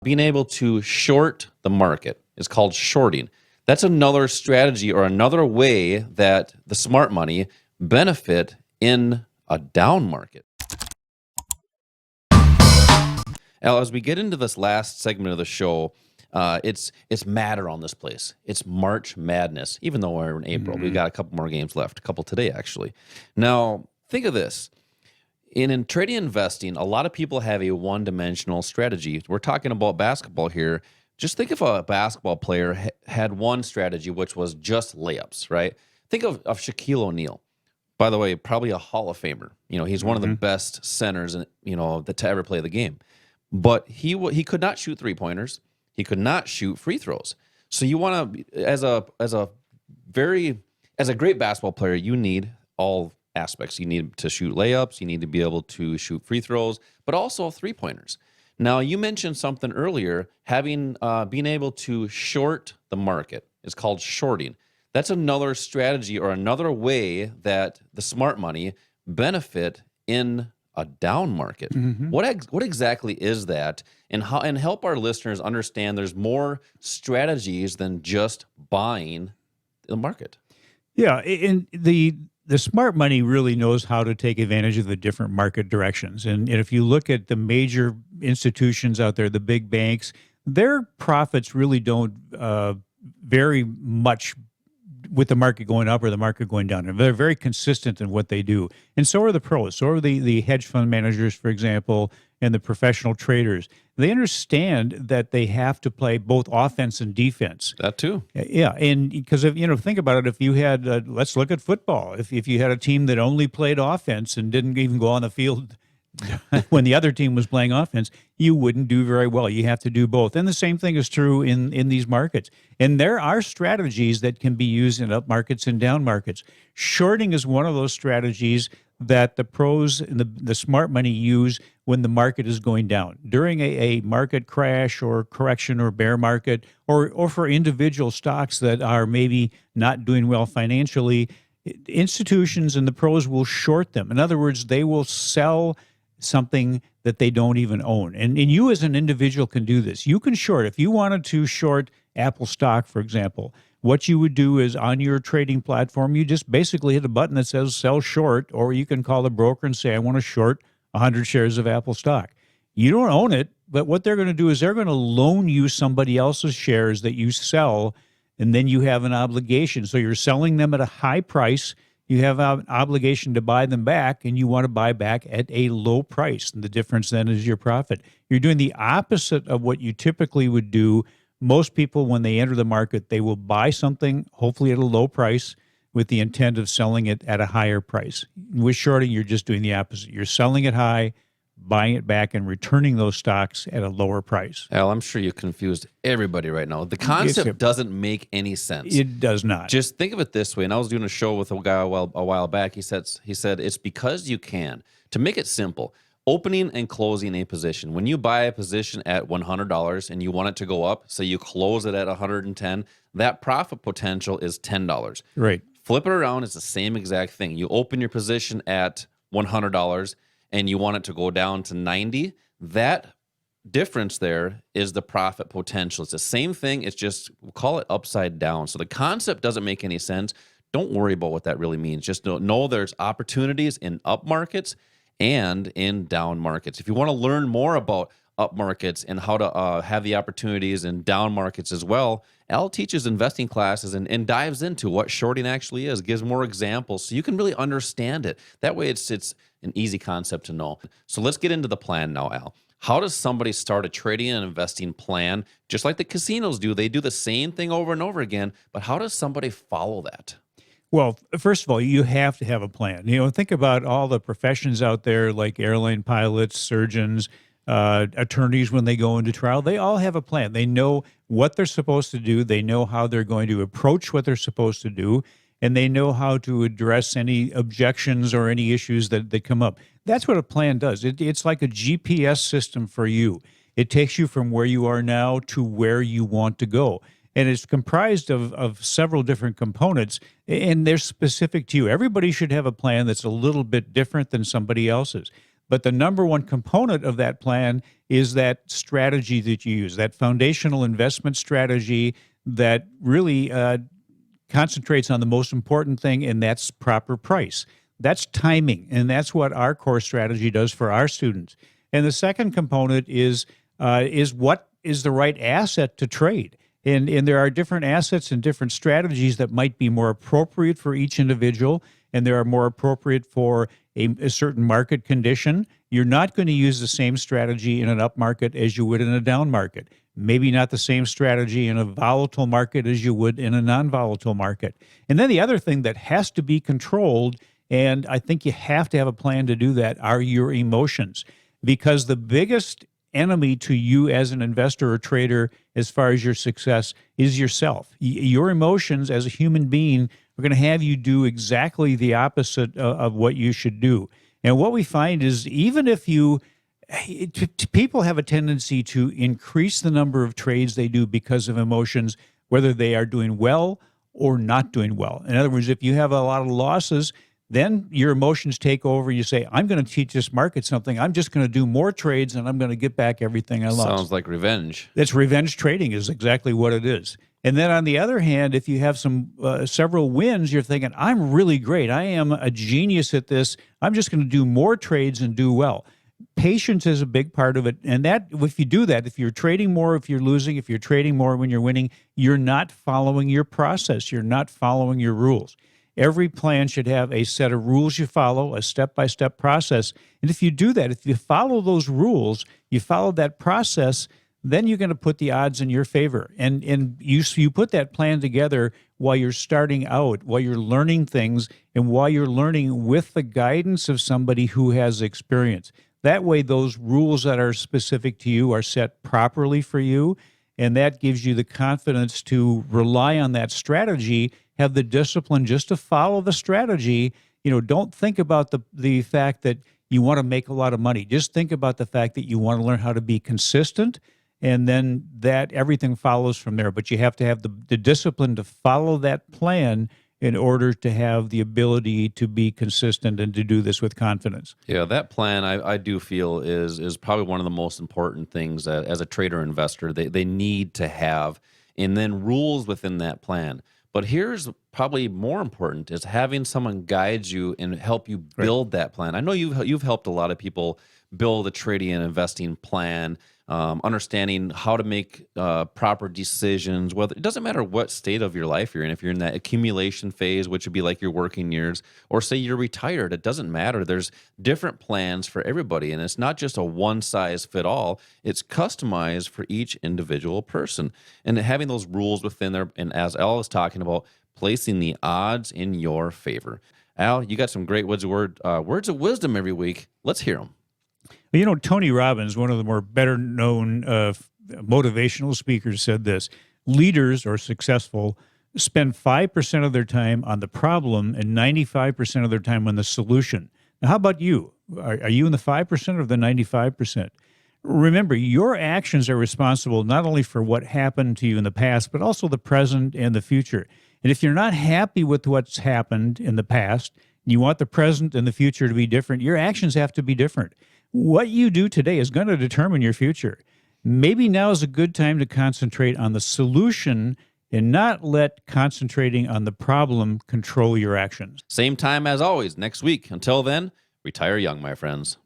Being able to short the market is called shorting. That's another strategy or another way that the smart money benefit in a down market. Al, as we get into this last segment of the show, it's mad around this place. It's March Madness, even though we're in April. We've got a couple more games left, a couple today, actually. Now, think of this. In trading and investing, a lot of people have a one-dimensional strategy. We're talking about basketball here. Just think if a basketball player had one strategy, which was just layups, right? Think of Shaquille O'Neal. By the way, probably a Hall of Famer. He's one of the best centers, to ever play the game. But he could not shoot three-pointers. He could not shoot free throws. So you want to, as a great basketball player, you need all aspects. You need to shoot layups. You need to be able to shoot free throws, but also three-pointers. Now, you mentioned something earlier, being able to short the market is called shorting. That's another strategy or another way that the smart money benefit in a down market. What exactly is that, and help our listeners understand there's more strategies than just buying the market? Yeah, and the smart money really knows how to take advantage of the different market directions. And if you look at the major institutions out there, the big banks, their profits really don't vary much with the market going up or the market going down. And they're very consistent in what they do. And so are the pros. So are the hedge fund managers, for example, and the professional traders. They understand that they have to play both offense and defense. That too. Yeah, and because think about it, if you had, let's look at football. If you had a team that only played offense and didn't even go on the field when the other team was playing offense, you wouldn't do very well. You have to do both. And the same thing is true in these markets. And there are strategies that can be used in up markets and down markets. Shorting is one of those strategies that the pros and the smart money use when the market is going down. During a market crash or correction or bear market, or for individual stocks that are maybe not doing well financially, institutions and the pros will short them. In other words, they will sell something that they don't even own. And you as an individual can do this. You can short. If you wanted to short Apple stock, for example, what you would do is on your trading platform, you just basically hit a button that says sell short, or you can call the broker and say, I want to short 100 shares of Apple stock. You don't own it, but what they're going to do is they're going to loan you somebody else's shares that you sell, and then you have an obligation. So you're selling them at a high price. You have an obligation to buy them back, and you want to buy back at a low price. And the difference then is your profit. You're doing the opposite of what you typically would do. Most people, when they enter the market, they will buy something, hopefully at a low price, with the intent of selling it at a higher price. With shorting, you're just doing the opposite. You're selling it high, buying it back, and returning those stocks at a lower price. Al, I'm sure you confused everybody right now. The concept doesn't make any sense. It does not. Just think of it this way. And I was doing a show with a guy a while back. He said it's because you can. To make it simple, opening and closing a position. When you buy a position at $100 and you want it to go up, so you close it at 110, that profit potential is $10. Right. Flip it around, it's the same exact thing. You open your position at $100 and you want it to go down to 90, that difference there is the profit potential. It's the same thing. It's just, we'll call it upside down. So the concept doesn't make any sense. Don't worry about what that really means. Just know there's opportunities in up markets and in down markets. If you want to learn more about up markets and how to have the opportunities in down markets as well, Al teaches investing classes and dives into what shorting actually is, gives more examples so you can really understand it. That way it's an easy concept to know. So let's get into the plan now, Al. How does somebody start a trading and investing plan? Just like the casinos do, they do the same thing over and over again, but how does somebody follow that? Well, first of all, you have to have a plan. Think about all the professions out there like airline pilots, surgeons, attorneys when they go into trial. They all have a plan. They know what they're supposed to do. They know how they're going to approach what they're supposed to do, and they know how to address any objections or any issues that come up. That's what a plan does. It's like a GPS system for you. It takes you from where you are now to where you want to go. And it's comprised of several different components, and they're specific to you. Everybody should have a plan that's a little bit different than somebody else's. But the number one component of that plan is that strategy that you use, that foundational investment strategy that really concentrates on the most important thing, and that's proper price. That's timing, and that's what our core strategy does for our students. And the second component is what is the right asset to trade. And there are different assets and different strategies that might be more appropriate for each individual, and they are more appropriate for a certain market condition. You're not going to use the same strategy in an up market as you would in a down market. Maybe not the same strategy in a volatile market as you would in a non-volatile market. And then the other thing that has to be controlled, and I think you have to have a plan to do that, are your emotions. Because the biggest enemy to you as an investor or trader as far as your success is yourself. Your emotions as a human being are going to have you do exactly the opposite of what you should do. And what we find is even if people have a tendency to increase the number of trades they do because of emotions, whether they are doing well or not doing well. In other words, if you have a lot of losses, then your emotions take over. You say, I'm going to teach this market something. I'm just going to do more trades and I'm going to get back everything I lost. Sounds like revenge. That's revenge trading is exactly what it is. And then on the other hand, if you have several wins, you're thinking, I'm really great. I am a genius at this. I'm just going to do more trades and do well. Patience is a big part of it. And that, if you do that, if you're trading more, if you're losing, if you're trading more when you're winning, you're not following your process. You're not following your rules. Every plan should have a set of rules you follow, a step-by-step process. And if you do that, if you follow those rules, you follow that process, then you're going to put the odds in your favor. And you put that plan together while you're starting out, while you're learning things, and while you're learning with the guidance of somebody who has experience. That way, those rules that are specific to you are set properly for you, and that gives you the confidence to rely on that strategy, have the discipline just to follow the strategy. Don't think about the fact that you want to make a lot of money. Just think about the fact that you want to learn how to be consistent, and then that everything follows from there. But you have to have the discipline to follow that plan in order to have the ability to be consistent and to do this with confidence. Yeah, that plan I do feel is probably one of the most important things as a trader investor they need to have, and then rules within that plan. But here's probably more important is having someone guide you and help you build that plan. I know you've helped a lot of people build a trading and investing plan, understanding how to make proper decisions. Whether it doesn't matter what state of your life you're in, if you're in that accumulation phase, which would be like your working years, or say you're retired, it doesn't matter. There's different plans for everybody, and it's not just a one size fit all. It's customized for each individual person, and having those rules within there. And as Al was talking about, placing the odds in your favor. Al, you got some great words of wisdom every week. Let's hear them. Tony Robbins, one of the more better-known motivational speakers, said this: leaders or successful spend 5% of their time on the problem and 95% of their time on the solution. Now, how about you? Are you in the 5% or the 95%? Remember, your actions are responsible not only for what happened to you in the past, but also the present and the future. And if you're not happy with what's happened in the past, and you want the present and the future to be different, your actions have to be different. What you do today is going to determine your future. Maybe now is a good time to concentrate on the solution and not let concentrating on the problem control your actions. Same time as always next week. Until then, retire young, my friends.